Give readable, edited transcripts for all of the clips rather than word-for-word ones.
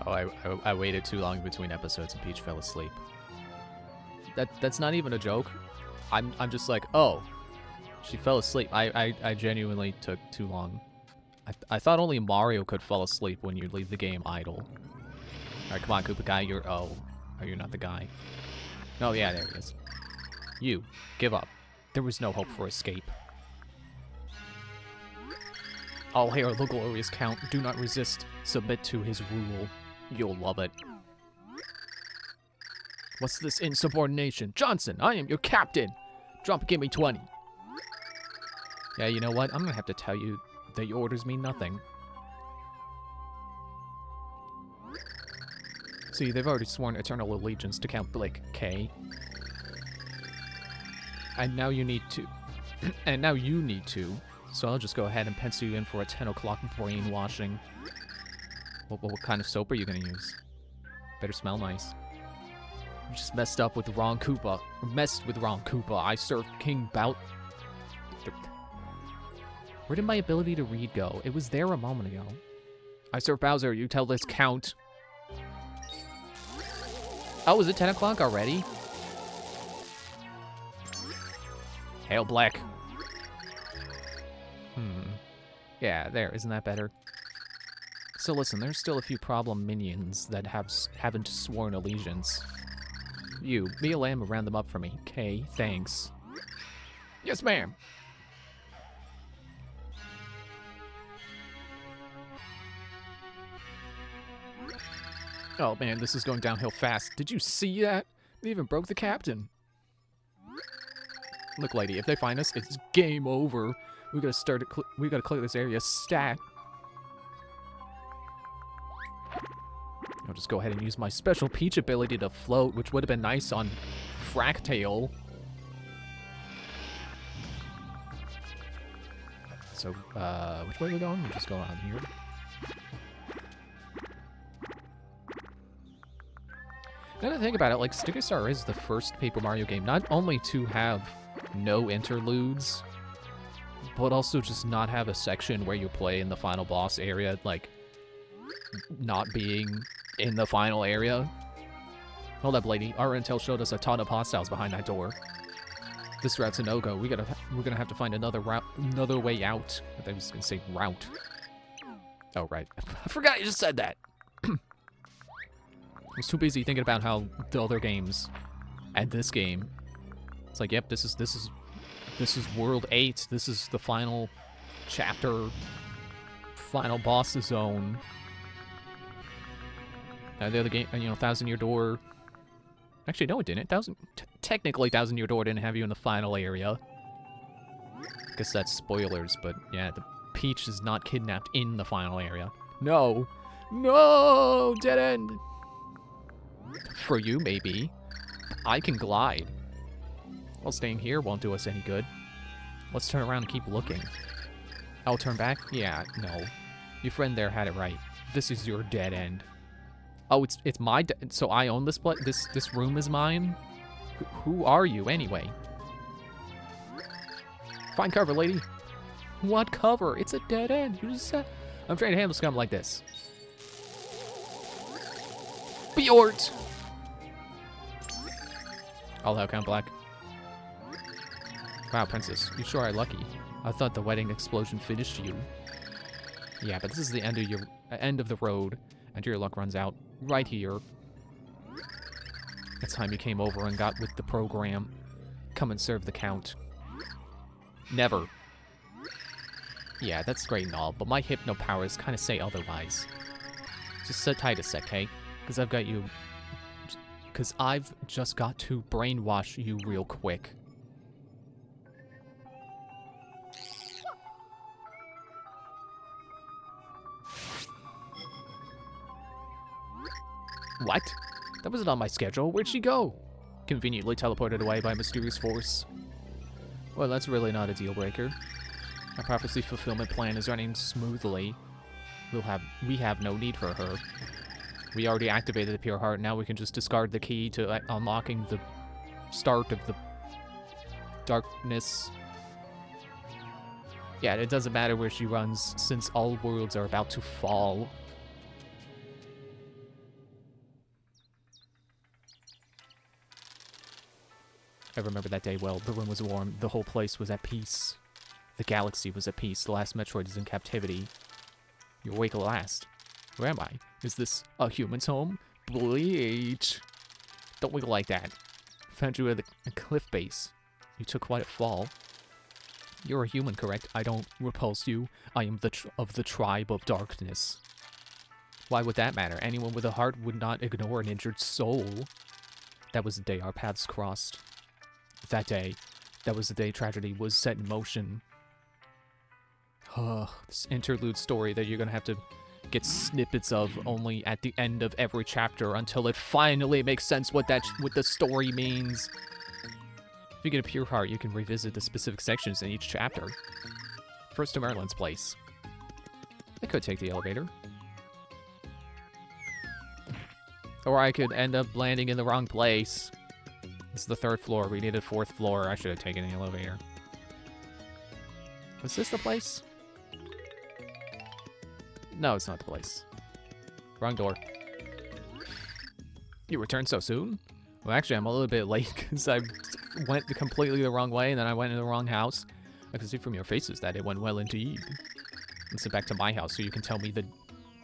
Oh, I waited too long between episodes and Peach fell asleep. That's not even a joke. I'm just like, oh, she fell asleep. I genuinely took too long. I thought only Mario could fall asleep when you leave the game idle. Alright, come on, Koopa guy, you're... Oh, you're not the guy. Oh, yeah, there he is. You, give up. There was no hope for escape. All hail the glorious Count. Do not resist. Submit to his rule. You'll love it. What's this insubordination? Johnson, I am your captain! Drop and give me 20. Yeah, you know what? I'm gonna have to tell you that your orders mean nothing. See, they've already sworn eternal allegiance to Count Blake, K. And now you need to. And now you need to. So I'll just go ahead and pencil you in for a 10 o'clock brainwashing. What kind of soap are you gonna use? Better smell nice. You just messed up with the wrong Koopa. Messed with the wrong Koopa. I served King Bout. Where did my ability to read go? It was there a moment ago. I serve Bowser. You tell this Count. Oh, is it 10 o'clock already? Hail Black. Yeah, there. Isn't that better? So listen, there's still a few problem minions that haven't sworn allegiance. You, be a lamb and round them up for me. Okay, thanks. Yes, ma'am. Oh man, this is going downhill fast. Did you see that? They even broke the captain. Look, lady, if they find us, it's game over. We gotta clear this area stat. I'll just go ahead and use my special Peach ability to float, which would have been nice on Fractale. So, which way are we going? We'll just go around here. Now to think about it, like, Sticker Star is the first Paper Mario game not only to have no interludes, but also just not have a section where you play in the final boss area, like, not being in the final area. Hold up, lady. Our intel showed us a ton of hostiles behind that door. This route's a no-go. We're gonna have to find another way out. I was gonna say route. Oh, right. I forgot you just said that. I was too busy thinking about how the other games and this game. It's like, yep, this is World 8. This is the final chapter, final boss zone. The other game, you know, Thousand Year Door. Actually, no, it didn't. Technically, Thousand Year Door didn't have you in the final area. Guess that's spoilers, but yeah, the Peach is not kidnapped in the final area. No, no, dead end. For you, maybe. I can glide. Well, staying here won't do us any good. Let's turn around and keep looking. I'll turn back? Yeah, no. Your friend there had it right. This is your dead end. Oh, it's my so I own this place? This room is mine? Who are you, anyway? Find cover, lady. What cover? It's a dead end. You just said... I'm trying to handle scum like this. Bjort! All out Count Black. Wow, princess, you sure are lucky. I thought the wedding explosion finished you. Yeah, but this is the end of the road, and your luck runs out right here. It's time you came over and got with the program. Come and serve the Count. Never. Yeah, that's great and all, but my hypno powers kind of say otherwise. Just sit tight a sec, okay? Because I've got you... Because I've just got to brainwash you real quick. What? That wasn't on my schedule. Where'd she go? Conveniently teleported away by a mysterious force. Well, that's really not a deal breaker. Our prophecy fulfillment plan is running smoothly. We have no need for her. We already activated the Pure Heart. Now we can just discard the key to unlocking the start of the darkness. Yeah, it doesn't matter where she runs, since all worlds are about to fall. I remember that day well. The room was warm. The whole place was at peace. The galaxy was at peace. The last Metroid is in captivity. You're awake at last. Where am I? Is this a human's home? Bleach. Don't wiggle like that. Found you at a cliff base. You took quite a fall. You're a human, correct? I don't repulse you. I am of the tribe of darkness. Why would that matter? Anyone with a heart would not ignore an injured soul. That was the day our paths crossed. That was the day tragedy was set in motion. This interlude story that you're gonna have to get snippets of only at the end of every chapter until it finally makes sense what the story means. If you get a pure heart, you can revisit the specific sections in each chapter. First to Merlin's place. I could take the elevator. Or I could end up landing in the wrong place. This is the 3rd floor. We need a 4th floor. I should have taken the elevator. Was this the place? No, it's not the place. Wrong door. You returned so soon? Well, actually, I'm a little bit late because I went completely the wrong way and then I went in the wrong house. I can see from your faces that it went well indeed. Let's get back to my house so you can tell me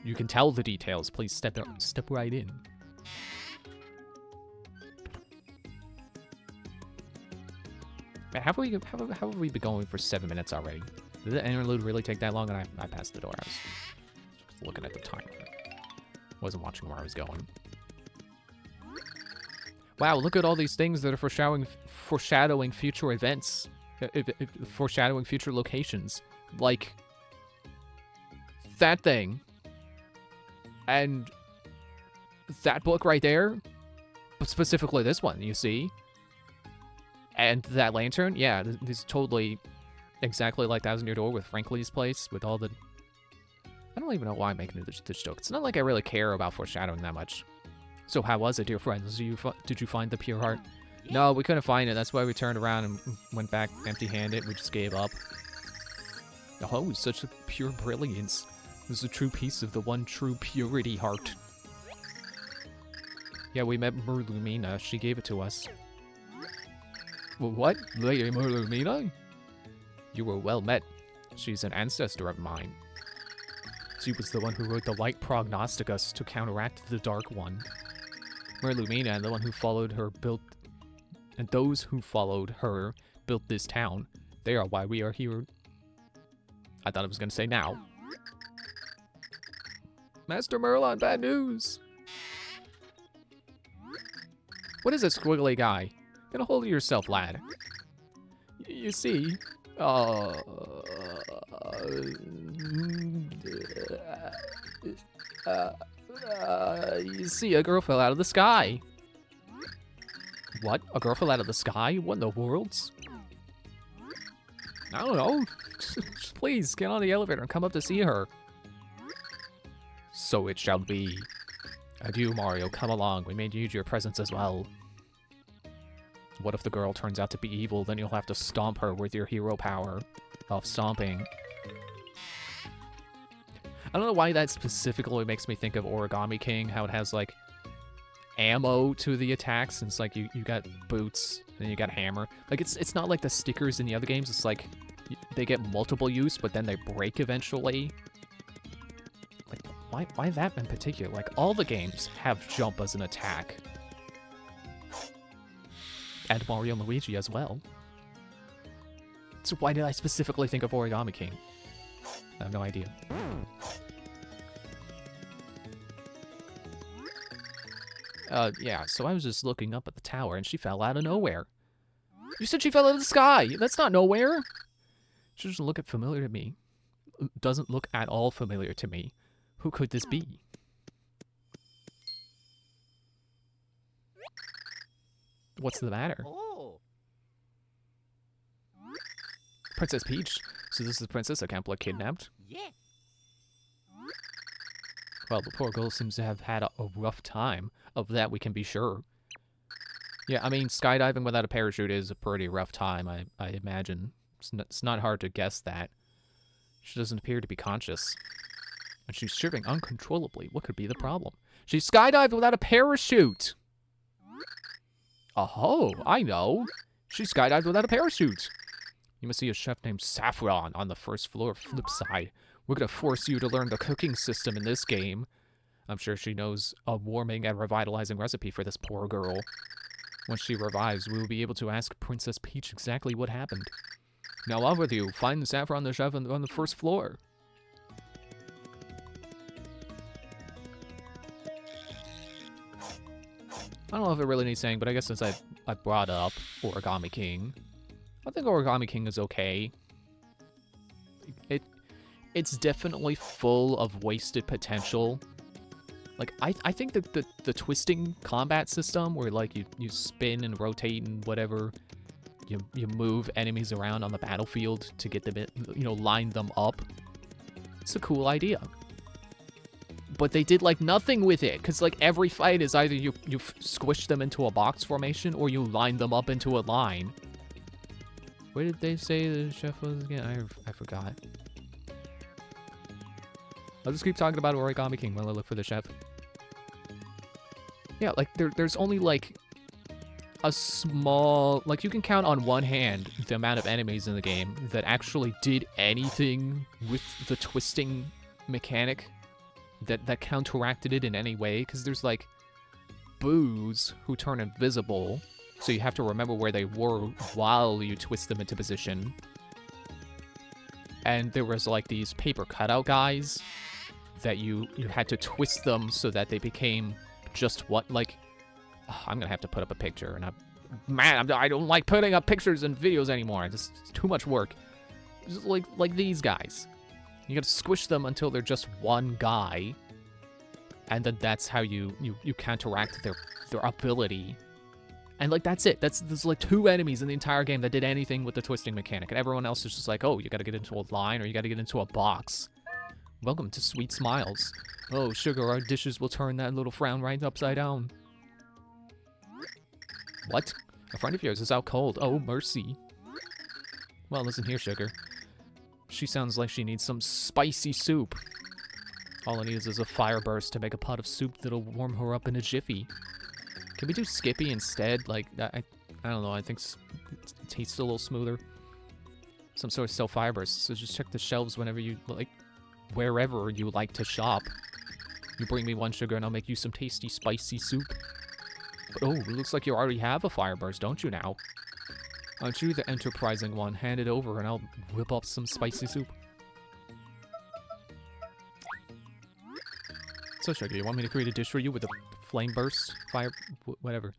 you can tell the details. Please step right in. Man, how have we been going for 7 minutes already? Did the interlude really take that long? And I passed the door. I was just looking at the timer. Wasn't watching where I was going. Wow, look at all these things that are foreshadowing future events. Foreshadowing future locations. Like that thing. And that book right there. But specifically this one, you see? And that lantern, yeah, this is totally exactly like Thousand Year Door with Frankly's place, with all the... I don't even know why I'm making this joke. It's not like I really care about foreshadowing that much. So how was it, dear friends? Did you find the pure heart? No, we couldn't find it. That's why we turned around and went back empty-handed. We just gave up. Oh, such a pure brilliance. This is a true piece of the one true purity heart. Yeah, we met Merlumina. She gave it to us. What? Lady Merlumina? You were well met. She's an ancestor of mine. She was the one who wrote the Light Prognosticus to counteract the Dark One. Merlumina and the one who followed her and those who followed her built this town. They are why we are here. I thought I was going to say now. Master Merlon, bad news! What is this squiggly guy? Get a hold of yourself, lad. You see, you see, a girl fell out of the sky. What? A girl fell out of the sky? What in the worlds? I don't know. Please, get on the elevator and come up to see her. So it shall be. Adieu, Mario. Come along. We may need your presence as well. What if the girl turns out to be evil? Then you'll have to stomp her with your hero power of stomping. I don't know why that specifically makes me think of Origami King, how it has, like, ammo to the attacks, and it's like you got boots, and you got hammer. Like, it's not like the stickers in the other games, it's like, they get multiple use, but then they break eventually. Like, why that in particular? Like, all the games have jump as an attack. And Mario and Luigi as well. So why did I specifically think of Origami King? I have no idea. Yeah, so I was just looking up at the tower and she fell out of nowhere. You said she fell out of the sky! That's not nowhere! She doesn't look familiar to me. Doesn't look at all familiar to me. Who could this be? What's the matter? Oh. Princess Peach? So this is the princess that Campbell kidnapped? Yeah. Well, the poor girl seems to have had a rough time. Of that we can be sure. Yeah, I mean, skydiving without a parachute is a pretty rough time, I imagine. It's not hard to guess that. She doesn't appear to be conscious. And she's shivering uncontrollably. What could be the problem? She skydived without a parachute! Oh, I know. She skydived without a parachute. You must see a chef named Saffron on the first floor flip side. We're gonna force you to learn the cooking system in this game. I'm sure she knows a warming and revitalizing recipe for this poor girl. Once she revives, we will be able to ask Princess Peach exactly what happened. Now off with you. Find Saffron the chef on the first floor. I don't know if it really needs saying, but I guess since I brought up Origami King, I think Origami King is okay. It's definitely full of wasted potential. Like, I think that the twisting combat system, where like you spin and rotate and whatever, you move enemies around on the battlefield to get them, line them up. It's a cool idea. But they did like nothing with it, because like every fight is either you squish them into a box formation or you line them up into a line. Where did they say the chef was again? I forgot. I'll just keep talking about Origami King while I look for the chef. Yeah, like there's only like a small, like you can count on one hand the amount of enemies in the game that actually did anything with the twisting mechanic that counteracted it in any way, because there's like boos who turn invisible, so you have to remember where they were while you twist them into position. And there was like these paper cutout guys that you had to twist them so that they became just what, like, I'm gonna have to put up a picture, and I don't like putting up pictures and videos anymore. It's too much work. Just like these guys. You gotta squish them until they're just one guy, and then that's how you counteract their ability. And like that's it. There's like 2 enemies in the entire game that did anything with the twisting mechanic, and everyone else is just like, oh, you gotta get into a line or you gotta get into a box. Welcome to Sweet Smiles. Oh, sugar, our dishes will turn that little frown right upside down. What? A friend of yours is out cold. Oh, mercy. Well, listen here, sugar. She sounds like she needs some spicy soup. All it needs is a fire burst to make a pot of soup that'll warm her up in a jiffy. Can we do Skippy instead? Like, I don't know, I think it tastes a little smoother. Some sort of fire burst, so just check the shelves whenever you, like, wherever you like to shop. You bring me 1 sugar and I'll make you some tasty spicy soup. But, oh, it looks like you already have a fire burst, don't you now? Aren't you the enterprising one? Hand it over and I'll whip up some spicy soup. So, Sugar, you want me to create a dish for you with a flame burst? Fire... whatever.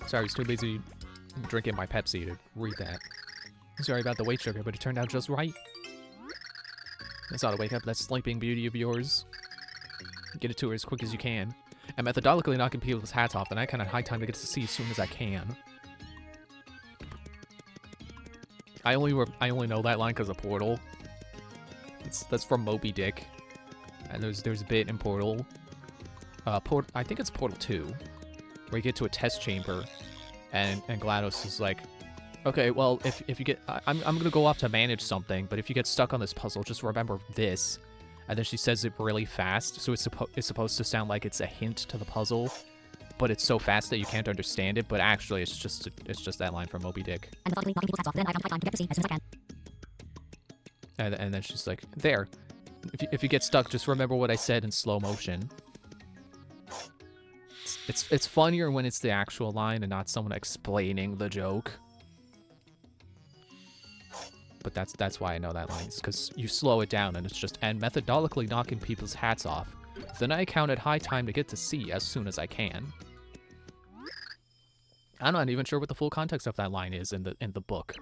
Sorry, I was too busy drinking my Pepsi to read that. Sorry about the wait, Sugar, but it turned out just right. That's how to wake up that sleeping beauty of yours. Get it to her as quick as you can. And methodically knocking people's hats off, then I kind of high time to get to see as soon as I can. I only know that line because of Portal. That's from Moby Dick. And there's a bit in Portal. I think it's Portal 2, where you get to a test chamber, and GLaDOS is like, okay, well, if you get, I'm gonna go off to manage something, but if you get stuck on this puzzle, just remember this. And then she says it really fast, so it's supposed to sound like it's a hint to the puzzle, but it's so fast that you can't understand it. But actually, it's just that line from Moby Dick. And then she's like, there. If you get stuck, just remember what I said in slow motion. It's funnier when it's the actual line and not someone explaining the joke. But that's why I know that line. It's because you slow it down and it's just, and methodically knocking people's hats off. Then I count it high time to get to C as soon as I can. I'm not even sure what the full context of that line is in the book.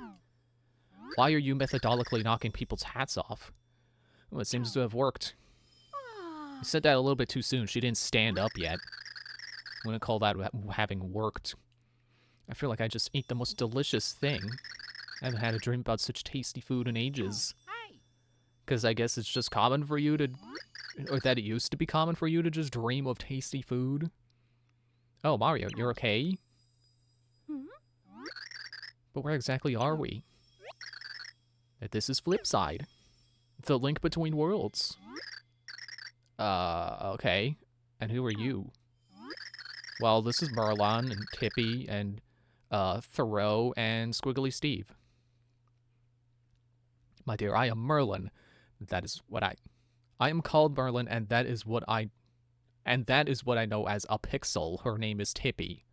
Why are you methodically knocking people's hats off? Well, it seems to have worked. You said that a little bit too soon. She didn't stand up yet. I'm gonna call that having worked. I feel like I just ate the most delicious thing. I haven't had a dream about such tasty food in ages. Because I guess it's just common for you to... Or that it used to be common for you to just dream of tasty food. Oh, Mario, you're okay? But where exactly are we? this is Flipside. The link between worlds. Okay. And who are you? Well, this is Merlin and Tippy and Thoreau and Squiggly Steve. My dear, I am Merlin. That is what I am called Merlin, and that is what I know as a pixel. Her name is Tippy.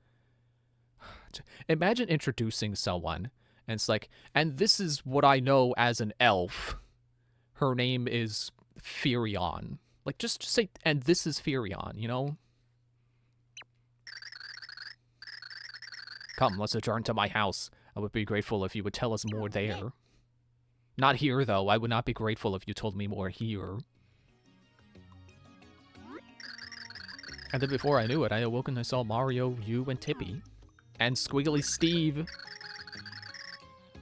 Imagine introducing someone, and it's like, and this is what I know as an elf. Her name is Furion. Like, just say, and this is Furion, you know? Come, let's adjourn to my house. I would be grateful if you would tell us more there. Not here, though. I would not be grateful if you told me more here. And then before I knew it, I awoke and I saw Mario, you, and Tippy. And Squiggly Steve.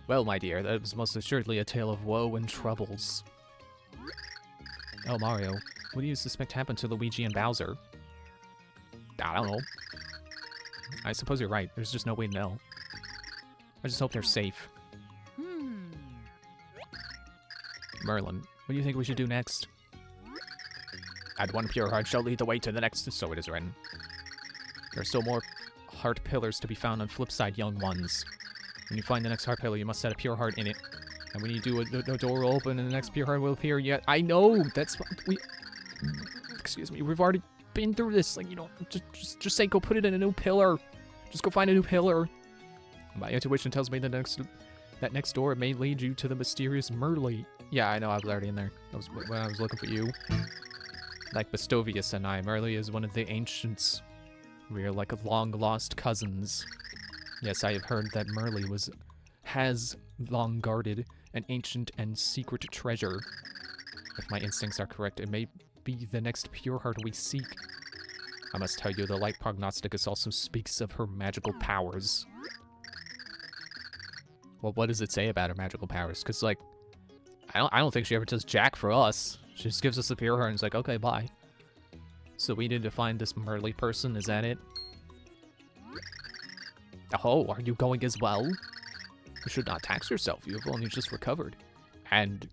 Well, my dear, that was most assuredly a tale of woe and troubles. Oh, Mario, what do you suspect happened to Luigi and Bowser? I don't know. I suppose you're right. There's just no way to know. I just hope they're safe. Merlin, what do you think we should do next? Add one pure heart shall lead the way to the next, so it is written. There are still more heart pillars to be found on Flipside, young ones. When you find the next heart pillar, you must set a pure heart in it. And when you do, a door will open and the next pure heart will appear. Yet I know that's what we. Excuse me, we've already been through this. Like, you know, just say go put it in a new pillar. Just go find a new pillar. My intuition tells me that next door may lead you to the mysterious Merly. Yeah, I know, I was already in there. That was when I was looking for you. Like Bastovius and I, Merly is one of the ancients. We are like long-lost cousins. Yes, I have heard that Merly has long guarded an ancient and secret treasure. If my instincts are correct, it may be the next pure heart we seek. I must tell you, the light prognosticus also speaks of her magical powers. Well, what does it say about her magical powers? Because, like, I don't think she ever does jack for us. She just gives us a pure heart and is like, okay, bye. So we need to find this Merly person, is that it? Oh, are you going as well? You should not tax yourself, you have only just recovered. And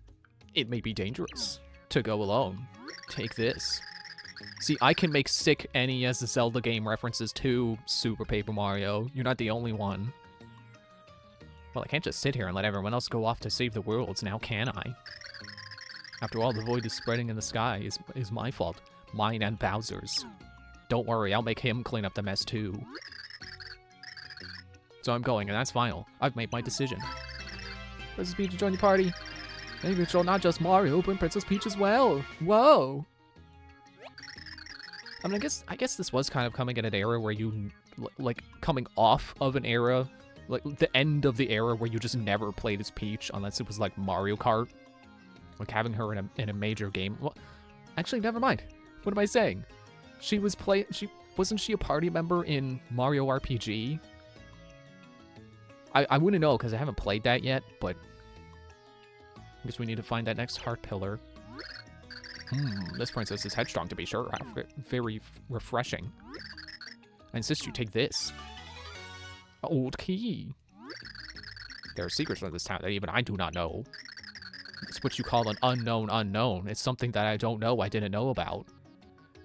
it may be dangerous to go alone. Take this. See, I can make sick NES Zelda game references to Super Paper Mario. You're not the only one. Well, I can't just sit here and let everyone else go off to save the worlds, now can I? After all, the void is spreading in the sky is my fault. Mine and Bowser's. Don't worry, I'll make him clean up the mess too. So I'm going, and that's final. I've made my decision. Princess Peach, join your party. Maybe it's not just Mario, but Princess Peach as well. Whoa! I mean, I guess this was kind of coming in an era where you, like, coming off of an era, like, the end of the era where you just never played as Peach unless it was, like, Mario Kart. Like, having her in a major game. Well, actually, never mind. What am I saying? Wasn't she a party member in Mario RPG? I wouldn't know, because I haven't played that yet, but I guess we need to find that next heart pillar. This princess is headstrong to be sure. Very refreshing. I insist you take this. Old key. There are secrets from this town that even I do not know. It's what you call an unknown unknown. It's something that I don't know I didn't know about.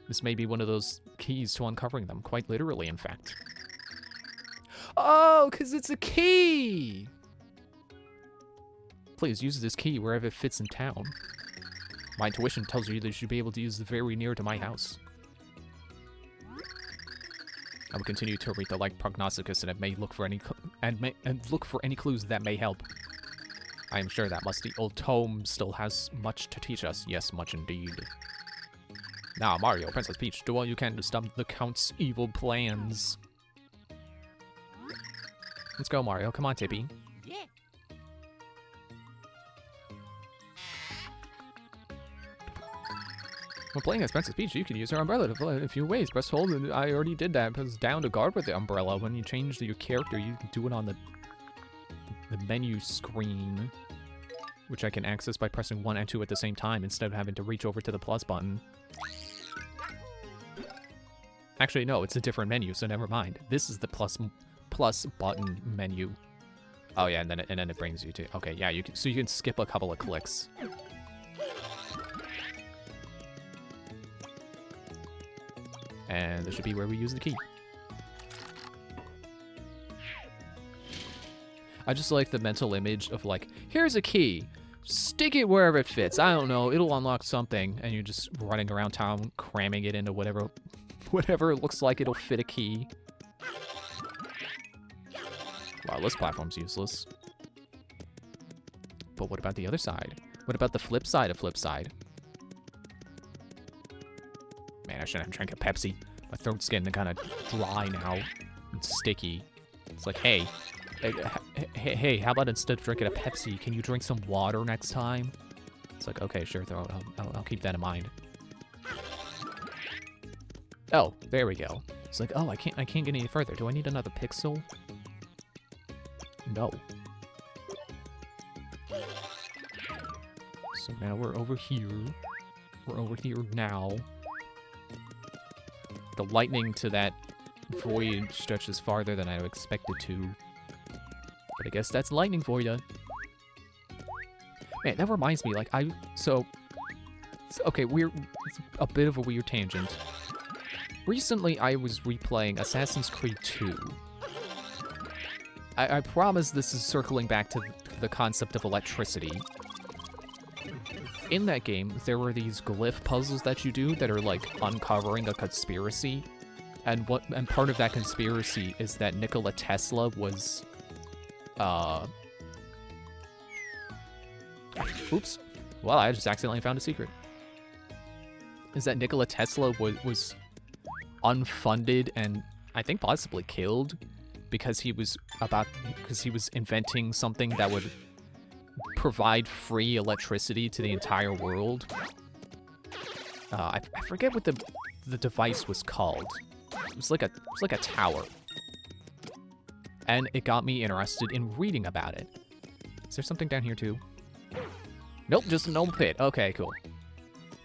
This may be one of those keys to uncovering them, quite literally, in fact. Oh, because it's a key! Please use this key wherever it fits in town. My intuition tells you that you should be able to use the very near to my house. I will continue to read the light prognosticus and it may look for any look for any clues that may help. I am sure that musty old tome still has much to teach us. Yes, much indeed. Now, Mario, Princess Peach, do all you can to stop the Count's evil plans. Let's go, Mario. Come on, Tippy. Yeah. When playing as Princess Peach, you can use her umbrella to fly in a few ways. Press hold, and I already did that. Press down to guard with the umbrella. When you change your character, you can do it on the menu screen, which I can access by pressing 1 and 2 at the same time instead of having to reach over to the plus button. Actually, no, it's a different menu, so never mind. This is the plus button menu. Oh yeah, and then it brings you to. Okay, yeah, you can. So you can skip a couple of clicks. And this should be where we use the key. I just like the mental image of like, here's a key. Stick it wherever it fits. I don't know. It'll unlock something. And you're just running around town, cramming it into whatever it looks like it'll fit a key. Wow, this platform's useless. But what about the other side? What about the flip side of flip side? Man, I shouldn't have drank a Pepsi. My throat's getting kind of dry now and sticky. It's like, hey, how about instead of drinking a Pepsi, can you drink some water next time? It's like, okay, sure, I'll keep that in mind. Oh, there we go. It's like, oh, I can't get any further. Do I need another pixel? No. So now we're over here. We're over here now. The lightning to that void stretches farther than I expected to. But I guess that's lightning for you. Man, that reminds me, like, okay, it's a bit of a weird tangent. Recently, I was replaying Assassin's Creed 2. I promise this is circling back to the concept of electricity. In that game, there were these glyph puzzles that you do that are like uncovering a conspiracy. And part of that conspiracy is that Nikola Tesla was oops. Well, I just accidentally found a secret. Is that Nikola Tesla was unfunded and I think possibly killed because he was inventing something that would provide free electricity to the entire world. I forget what the device was called. It was like a tower. And it got me interested in reading about it. Is there something down here too? Nope, just a normal pit. Okay, cool.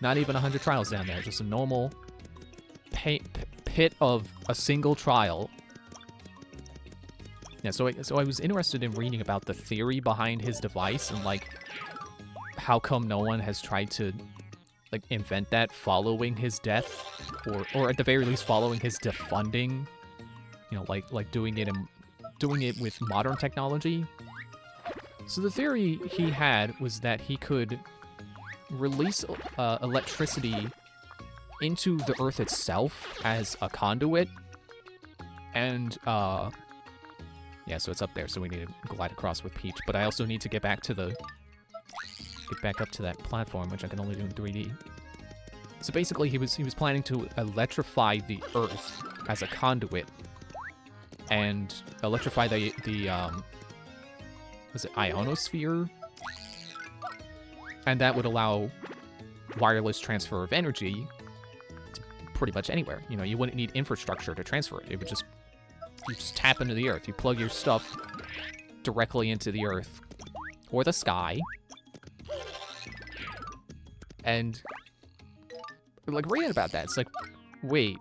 Not even 100 trials down there, just a normal pit of a single trial. Yeah, so I was interested in reading about the theory behind his device and like how come no one has tried to like invent that following his death or at the very least following his defunding. You know, like doing it with modern technology. So the theory he had was that he could release electricity into the Earth itself as a conduit, and yeah, so it's up there. So we need to glide across with Peach, but I also need to get back up to that platform, which I can only do in 3D. So basically, he was planning to electrify the Earth as a conduit, and electrify the was it ionosphere? And that would allow wireless transfer of energy to pretty much anywhere. You know, you wouldn't need infrastructure to transfer it. It would just, you just tap into the Earth. You plug your stuff directly into the Earth or the sky. And like reading about that, it's like, wait,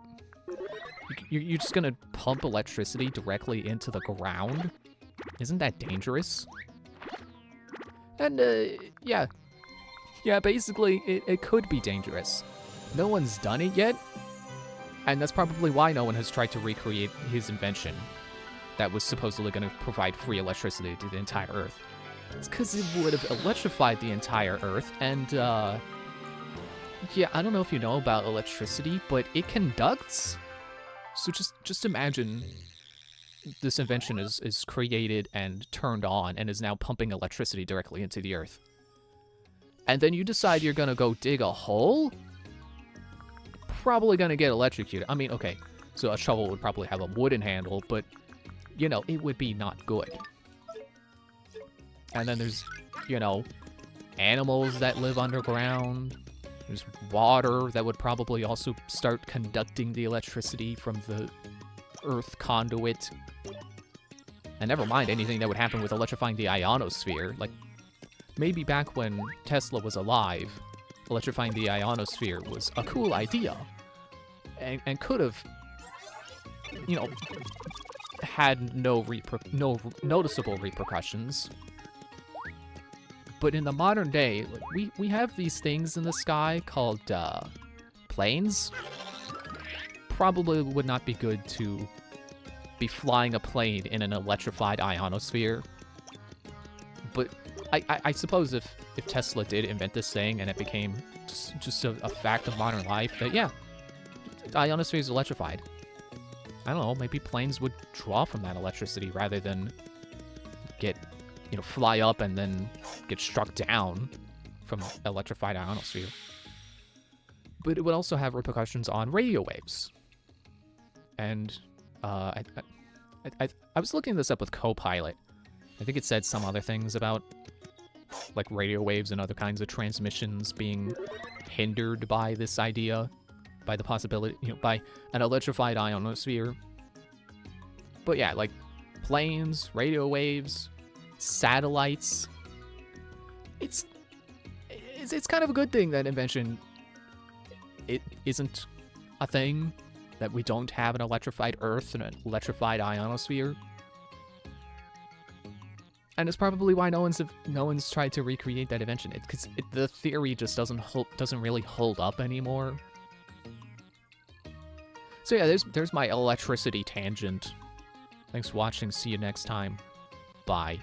you're just gonna pump electricity directly into the ground? Isn't that dangerous? And yeah, basically it could be dangerous. No one's done it yet, and that's probably why no one has tried to recreate his invention that was supposedly going to provide free electricity to the entire Earth. It's because it would have electrified the entire Earth, and yeah, I don't know if you know about electricity, but it conducts. So just imagine this invention is created and turned on and is now pumping electricity directly into the Earth. And then you decide you're gonna go dig a hole? Probably gonna get electrocuted. I mean, okay, so a shovel would probably have a wooden handle, but, you know, it would be not good. And then there's, you know, animals that live underground. There's water that would probably also start conducting the electricity from the Earth conduit. And never mind anything that would happen with electrifying the ionosphere. Like, maybe back when Tesla was alive, electrifying the ionosphere was a cool idea. And could have, you know, had no noticeable repercussions. But in the modern day, like, we have these things in the sky called planes. Probably would not be good to be flying a plane in an electrified ionosphere. But I suppose if Tesla did invent this thing and it became just a fact of modern life, that yeah, the ionosphere is electrified. I don't know, maybe planes would draw from that electricity rather than get, fly up and then get struck down from electrified ionosphere. But it would also have repercussions on radio waves. And I was looking this up with Copilot. I think it said some other things about like radio waves and other kinds of transmissions being hindered by this idea, by the possibility, by an electrified ionosphere. But yeah, like planes, radio waves, satellites. It's kind of a good thing that invention it isn't a thing, that we don't have an electrified Earth and an electrified ionosphere. And it's probably why no one's tried to recreate that invention. Because the theory just doesn't really hold up anymore. So yeah, there's my electricity tangent. Thanks for watching. See you next time. Bye.